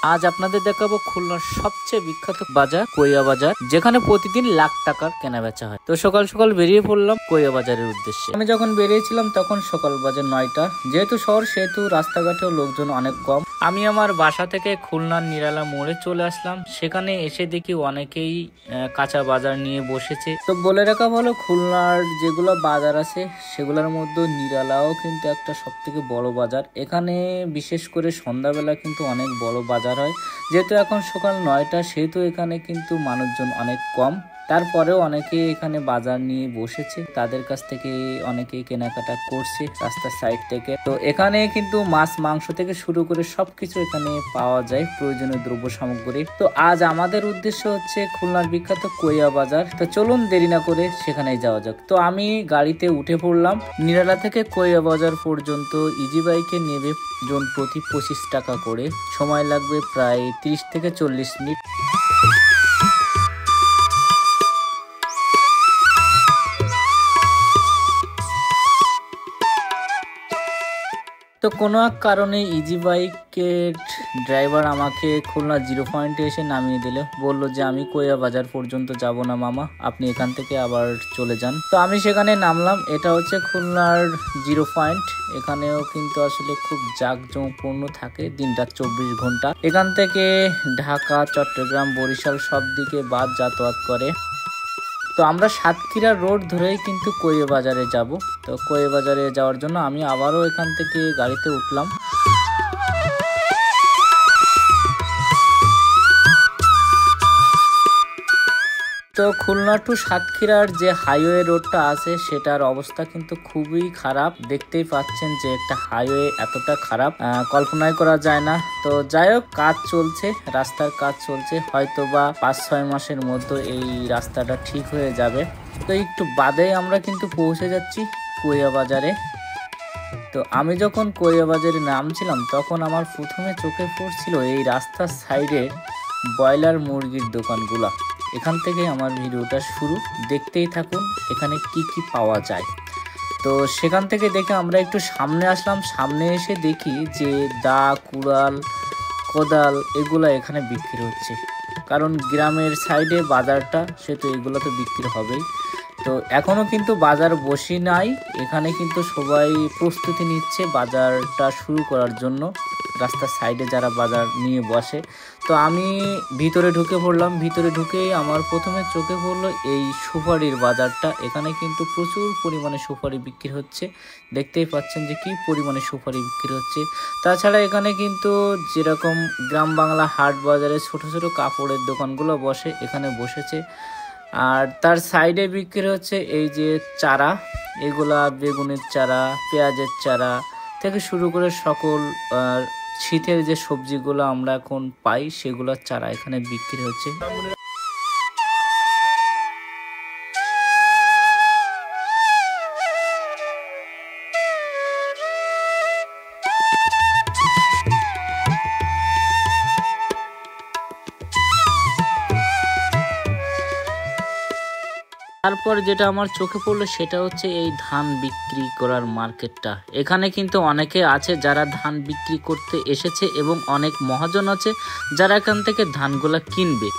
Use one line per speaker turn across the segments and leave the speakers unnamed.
আজ আপনাদের দেখাবো খুলনার সবচেয়ে বিখ্যাত বাজার কোয়া বাজার, যেখানে প্রতিদিন লাখ টাকার কেনা বেচা হয়। তো সকাল সকাল বেরিয়ে পড়লাম কোয়া বাজারের উদ্দেশ্যে। আমি যখন বেরিয়েছিলাম তখন সকাল বাজে 9টা। যেহেতু শহর সেহেতু রাস্তাঘাটেও লোকজন অনেক কম। আমি আমার বাসা থেকে খুলনার নিরালা মোড়ে চলে আসলাম। সেখানে এসে দেখি অনেকেই কাঁচা বাজার নিয়ে বসেছে। তো বলে রাখা ভালো, খুলনার যেগুলো বাজার আছে সেগুলোর মধ্যে নিরালাও কিন্তু একটা সব থেকে বড় বাজার। এখানে বিশেষ করে সন্ধ্যাবেলা কিন্তু অনেক বড় বাজার হয়। যেহেতু এখন সকাল 9টা সেহেতু এখানে কিন্তু মানুষজন অনেক কম। তারপরেও অনেকে এখানে বাজার নিয়ে বসেছে, তাদের কাছ থেকে অনেকেই কেনাকাটা করছে রাস্তার সাইড থেকে। তো এখানে কিন্তু মাছ মাংস থেকে শুরু করে সবকিছু এখানে পাওয়া যায়, প্রয়োজনীয় দ্রব্য সামগ্রী। তো আজ আমাদের উদ্দেশ্য হচ্ছে খুলনার বিখ্যাত কোয়া বাজার। তো চলুন দেরি না করে সেখানে যাওয়া যাক। তো আমি গাড়িতে উঠে পড়লাম। নিরালা থেকে কোয়া বাজার পর্যন্ত ইজি বাইকে নেবে জন প্রতি 25 টাকা করে। সময় লাগবে প্রায় 30 থেকে 40 মিনিট। তো কোনো এক কারণে ইজি বাইকের ড্রাইভার আমাকে খুলনা 0 পয়েন্টে এসে নামিয়ে দিল। বলল যে আমি কোয়া বাজার পর্যন্ত যাব না মামা, আপনি এখান থেকে আবার চলে যান। তো আমি সেখানে নামলাম। এটা হচ্ছে খুলনার 0 পয়েন্ট। এখানেও কিন্তু আসলে খুব জাঁকজমকপূর্ণ থাকে দিনটা 24 ঘন্টা। এখান থেকে ঢাকা, চট্টগ্রাম, বরিশাল সব দিকে বাস যাতায়াত করে। তো আমরা সাতক্ষীরা রোড ধরেই কিন্তু কোয়া বাজারে যাব। তো কোয়া বাজারে যাওয়ার জন্য আমি আবারও এখান থেকে গাড়িতে উঠলাম। তো খুলনা টু সাতক্ষীরার যে হাইওয়ে রোডটা আছে সেটার অবস্থা কিন্তু খুবই খারাপ। দেখতেই পাচ্ছেন যে একটা হাইওয়ে এতটা খারাপ কল্পনাই করা যায় না। তো যাই হোক, কাজ চলছে, রাস্তার কাজ চলছে, হয়তো বা 5-6 মাসের মধ্যে এই রাস্তাটা ঠিক হয়ে যাবে। তো একটু বাদে আমরা কিন্তু পৌঁছে যাচ্ছি কোয়া বাজারে। তো আমি যখন কোয়া বাজারে নামছিলাম তখন আমার প্রথমে চোখে পড়ছিল এই রাস্তার সাইডে ব্রয়লার মুরগির দোকানগুলা। এখান থেকে আমার ভিডিওটা শুরু, দেখতেই থাকুন এখানে কি কি পাওয়া যায়। তো সেখান থেকে দেখে আমরা একটু সামনে আসলাম। সামনে এসে দেখি যে দা, কুড়াল, কোদাল এগুলা এখানে বিক্রি হচ্ছে। কারণ গ্রামের সাইডে বাজারটা, সেহেতু এগুলো তো বিক্রি হবেই। তো এখনো কিন্তু বাজার বসি নাই। এখানে কিন্তু সবাই প্রস্তুতি নিচ্ছে বাজারটা শুরু করার জন্য, রাস্তার সাইডে যারা বাজার নিয়ে বসে। তো আমি ভিতরে ঢুকে পড়লাম। ভিতরে ঢুকেই আমার প্রথমে চোখে পড়লো এই সুপারির বাজারটা। এখানে কিন্তু প্রচুর পরিমাণে সুপারি বিক্রি হচ্ছে। দেখতেই পাচ্ছেন যে কি পরিমাণে সুপারি বিক্রি হচ্ছে। তাছাড়া এখানে কিন্তু যেরকম গ্রাম বাংলা হাট বাজারে ছোট ছোট কাপড়ের দোকানগুলো বসে, এখানে বসেছে। আর তার সাইডে বিক্রি হচ্ছে এই যে চারা, এগুলা বেগুনের চারা, পেঁয়াজের চারা থেকে শুরু করে সকল শীতের যে সবজিগুলো আমরা এখন পাই সেগুলোর চারা এখানে বিক্রি হচ্ছে। তারপর যেটা আমার চোখে পড়লো সেটা হচ্ছে এই ধান বিক্রি করার মার্কেটটা। এখানে কিন্তু অনেকে আছে যারা ধান বিক্রি করতে এসেছে এবং অনেক মহাজন আছে যারা এখান থেকে ধানগুলা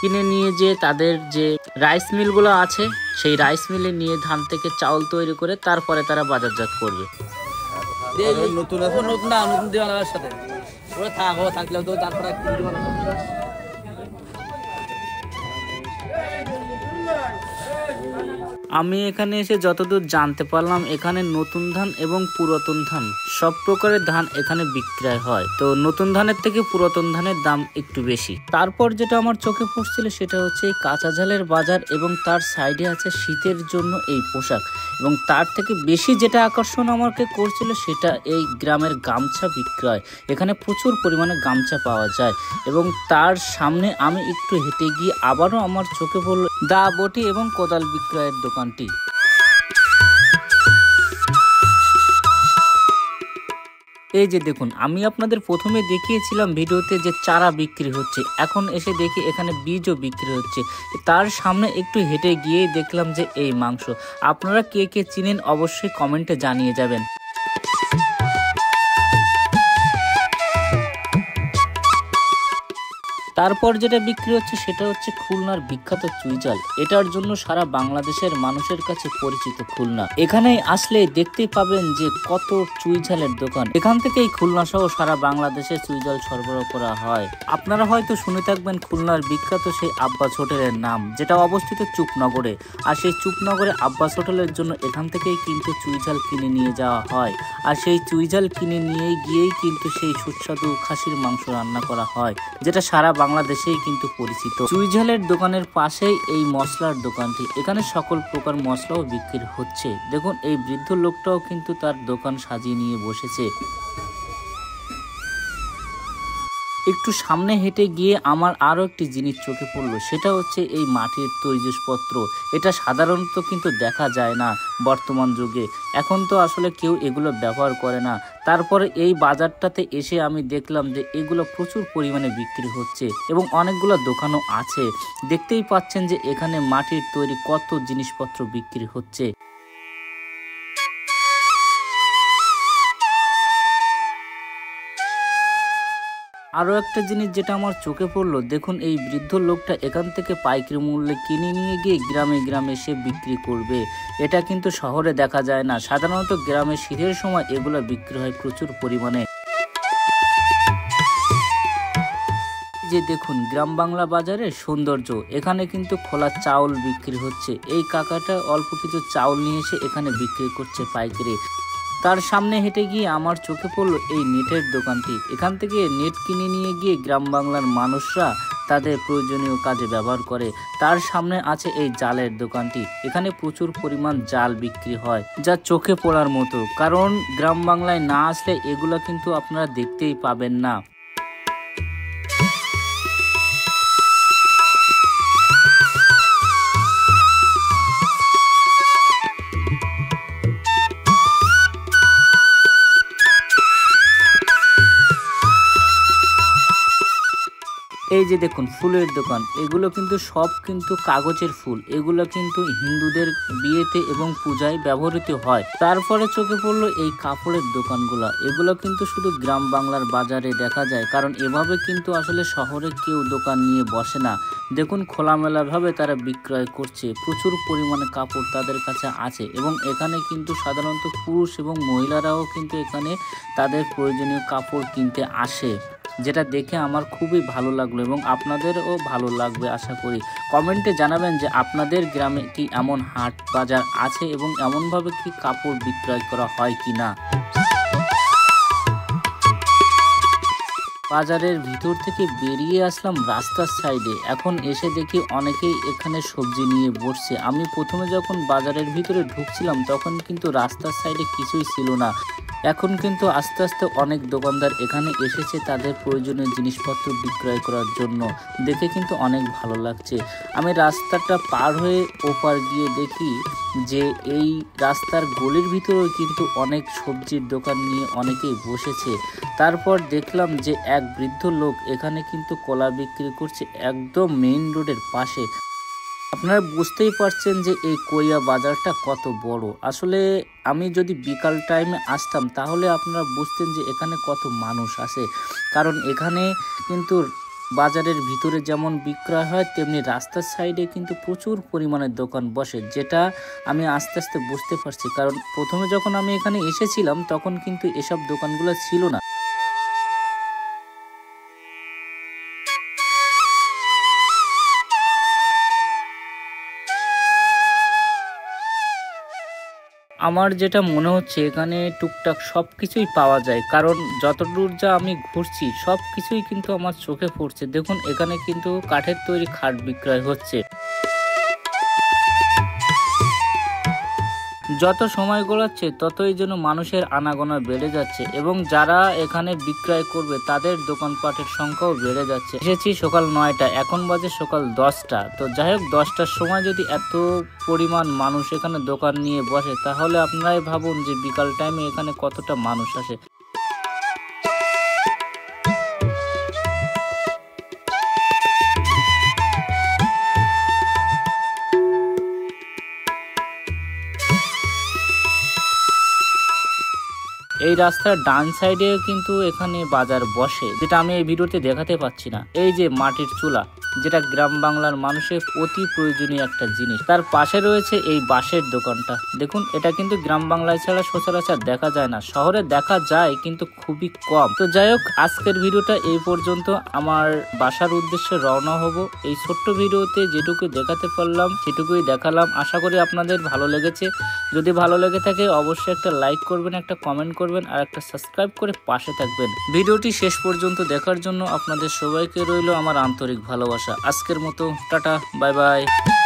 কিনে নিয়ে যে তাদের যে রাইস মিলগুলো আছে সেই রাইস মিলে নিয়ে ধান থেকে চাউল তৈরি করে তারপরে তারা বাজারজাত করবে। আমি এখানে এসে যতদূর জানতে পারলাম এখানে নতুন ধান এবং পুরাতন ধান সব প্রকারের ধান এখানে বিক্রয় হয়। তো নতুন ধানের থেকে পুরাতন ধানের দাম একটু বেশি। তারপর যেটা আমার চোখে পড়ছিল সেটা হচ্ছে এই কাঁচা ঝালের বাজার এবং তার সাইডে আছে শীতের জন্য এই পোশাক। এবং তার থেকে বেশি যেটা আকর্ষণ আমাকে করছিল সেটা এই গ্রামের গামছা বিক্রয়। এখানে প্রচুর পরিমাণে গামছা পাওয়া যায়। এবং তার সামনে আমি একটু হেঁটে গিয়ে আবারও আমার চোখে পড়ল দা, বটি এবং কোদাল বিক্রয়ের দোকানটি। এই যে দেখুন, আমি আপনাদের প্রথমে দেখিয়েছিলাম ভিডিওতে যে চারা বিক্রি হচ্ছে, এখন এসে দেখি এখানে বীজও বিক্রি হচ্ছে। তার সামনে একটু হেঁটে গিয়েই দেখলাম যে এই মাংস। আপনারা কে কে চিনেন অবশ্যই কমেন্টে জানিয়ে যাবেন। তারপর যেটা বিক্রি হচ্ছে সেটা হচ্ছে খুলনার বিখ্যাত চুইঝাল। এটার জন্য সারা বাংলাদেশের মানুষের কাছে পরিচিত খুলনা। এখানে আসলে দেখতেই পাবেন যে কত চুইঝালের দোকান। এখান থেকেই খুলনা সহ সারা বাংলাদেশে চুইঝাল সরবরাহ করা হয়। আপনারা হয়তো শুনে থাকবেন খুলনার বিখ্যাত সেই আব্বাস হোটেলের নাম, যেটা অবস্থিত চুপনগরে। আর সেই চুপনগরে আব্বাস হোটেলের জন্য এখান থেকেই কিন্তু চুইঝাল কিনে নিয়ে যাওয়া হয়। আর সেই চুইঝাল কিনে নিয়ে গিয়েই কিন্তু সেই সুস্বাদু খাসির মাংস রান্না করা হয়, যেটা সারা বাংলাদেশেই কিন্তু পরিচিত। চুইঝালের দোকানের পাশেই এই মশলার দোকানটি। এখানে সকল প্রকার মশলাও বিক্রি হচ্ছে। দেখুন এই বৃদ্ধ লোকটাও কিন্তু তার দোকান সাজিয়ে নিয়ে বসেছে। একটু সামনে হেঁটে গিয়ে আমার আরও একটি জিনিস চোখে পড়লো, সেটা হচ্ছে এই মাটির তৈজসপত্র। এটা সাধারণত কিন্তু দেখা যায় না বর্তমান যুগে। এখন তো আসলে কেউ এগুলো ব্যবহার করে না। তারপরে এই বাজারটাতে এসে আমি দেখলাম যে এগুলো প্রচুর পরিমাণে বিক্রি হচ্ছে এবং অনেকগুলো দোকানও আছে। দেখতেই পাচ্ছেন যে এখানে মাটির তৈরি কত জিনিসপত্র বিক্রি হচ্ছে। আরও একটা জিনিস যেটা আমার চোখে পড়লো, দেখুন এই বৃদ্ধ লোকটা এখান থেকে পাইকারি মূল্যে কিনে নিয়ে গিয়ে গ্রামে গ্রামে সে বিক্রি করবে। এটা কিন্তু শহরে দেখা যায় না। সাধারণত গ্রামে শীতের সময় এগুলো বিক্রি হয় প্রচুর পরিমাণে। যে দেখুন গ্রাম বাংলা বাজারের সৌন্দর্য, এখানে কিন্তু খোলা চাউল বিক্রি হচ্ছে। এই কাকাটা অল্প কিছু চাউল নিয়ে এসে এখানে বিক্রি করছে পাইকারি। তার সামনে হেঁটে গিয়ে আমার চোখে পড়লো এই নেটের দোকানটি। এখান থেকে নেট কিনে নিয়ে গিয়ে গ্রাম বাংলার মানুষরা তাদের প্রয়োজনীয় কাজে ব্যবহার করে। তার সামনে আছে এই জালের দোকানটি। এখানে প্রচুর পরিমাণ জাল বিক্রি হয়, যা চোখে পড়ার মতো। কারণ গ্রাম বাংলায় না আসলে এগুলো কিন্তু আপনারা দেখতেই পাবেন না। এই যে দেখুন ফুলের দোকান, এগুলো কিন্তু সব কিন্তু কাগজের ফুল। এগুলো কিন্তু হিন্দুদের বিয়েতে এবং পূজায় ব্যবহৃত হয়। তারপরে চোখে পড়লো এই কাপড়ের দোকানগুলো। এগুলো কিন্তু শুধু গ্রাম বাংলার বাজারে দেখা যায়, কারণ এভাবে কিন্তু আসলে শহরে কেউ দোকান নিয়ে বসে না। দেখুন খোলামেলাভাবে তারা বিক্রয় করছে। প্রচুর পরিমাণে কাপড় তাদের কাছে আছে এবং এখানে কিন্তু সাধারণত পুরুষ এবং মহিলারাও কিন্তু এখানে তাদের প্রয়োজনীয় কাপড় কিনতে আসে, যেটা দেখে আমার খুবই ভালো লাগলো এবং আপনাদেরও ভালো লাগবে আশা করি। কমেন্টে জানাবেন যে আপনাদের গ্রামে কি এমন হাট বাজার আছে এবং এমনভাবে কি কাপড় বিক্রয় করা হয় কি না। বাজারের ভিতর থেকে বেরিয়ে আসলাম রাস্তার সাইডে। এখন এসে দেখি অনেকেই এখানে সবজি নিয়ে বসছে। আমি প্রথমে যখন বাজারের ভিতরে ঢুকছিলাম তখন কিন্তু রাস্তার সাইডে কিছুই ছিল না। এখন কিন্তু আস্তে আস্তে অনেক দোকানদার এখানে এসেছে তাদের প্রয়োজনীয় জিনিসপত্র বিক্রয় করার জন্য। দেখে কিন্তু অনেক ভালো লাগছে। আমি রাস্তাটা পার হয়ে ওপার গিয়ে দেখি যে এই রাস্তার গলির ভিতরেও কিন্তু অনেক সবজির দোকান নিয়ে অনেকেই বসেছে। তারপর দেখলাম যে এক বৃদ্ধ লোক এখানে কিন্তু কলা বিক্রি করছে একদম মেইন রোডের পাশে। আপনারা বুঝতেই পারছেন যে এই কোরিয়া বাজারটা কত বড়। আসলে আমি যদি বিকাল টাইমে আসতাম তাহলে আপনারা বুঝতেন যে এখানে কত মানুষ আসে। কারণ এখানে কিন্তু বাজারের ভিতরে যেমন বিক্রয় হয় তেমনি রাস্তার সাইডে কিন্তু প্রচুর পরিমাণে দোকান বসে, যেটা আমি আস্তে আস্তে বুঝতে পারছি। কারণ প্রথমে যখন আমি এখানে এসেছিলাম তখন কিন্তু এসব দোকানগুলো ছিল না। আমার যেটা মনে হচ্ছে এখানে টুকটাক সব কিছুই পাওয়া যায়, কারণ যতদূর যা আমি ঘুরছি সব কিছুই কিন্তু আমার চোখে পড়ছে। দেখুন এখানে কিন্তু কাঠের তৈরি খাট বিক্রয় হচ্ছে। যত সময় গড়াচ্ছে ততই যেন মানুষের আনাগোনা বেড়ে যাচ্ছে এবং যারা এখানে বিক্রয় করবে তাদের দোকানপাটের সংখ্যাও বেড়ে যাচ্ছে। এসেছি সকাল 9টা, এখন বাজে সকাল 10টা। তো যাই হোক 10টার সময় যদি এত পরিমাণ মানুষ এখানে দোকান নিয়ে বসে তাহলে আপনারাই ভাবুন যে বিকাল টাইমে এখানে কতটা মানুষ আসে। এই রাস্তার ডান সাইডে কিন্তু এখানে বাজার বসে, যেটা আমি এই ভিডিওতে দেখাতে পাচ্ছি না। এই যে মাটির চুলা, যেটা গ্রাম বাংলার মানুষের অতি প্রয়োজনীয় একটা জিনিস, তার পাশে রয়েছে এই বাঁশের দোকানটা। দেখুন, এটা কিন্তু গ্রাম বাংলায় ছাড়া সচরাচর দেখা যায় না, শহরে দেখা যায় কিন্তু খুবই কম। তো যাই হোক, আজকের ভিডিওটা এই পর্যন্ত। আমার বাসার উদ্দেশ্যে রওনা হব। এই ছোট্ট ভিডিওতে যেটুকু দেখাতে পারলাম সেটুকুই দেখালাম। আশা করি আপনাদের ভালো লেগেছে। যদি ভালো লেগে থাকে অবশ্যই একটা লাইক করবেন, একটা কমেন্ট করবেন আর একটা সাবস্ক্রাইব করে পাশে থাকবেন। ভিডিওটি শেষ পর্যন্ত দেখার জন্য আপনাদের সবাইকে রইল আমার আন্তরিক ভালোবাসা। আজকের মতো টাটা, বাই বাই।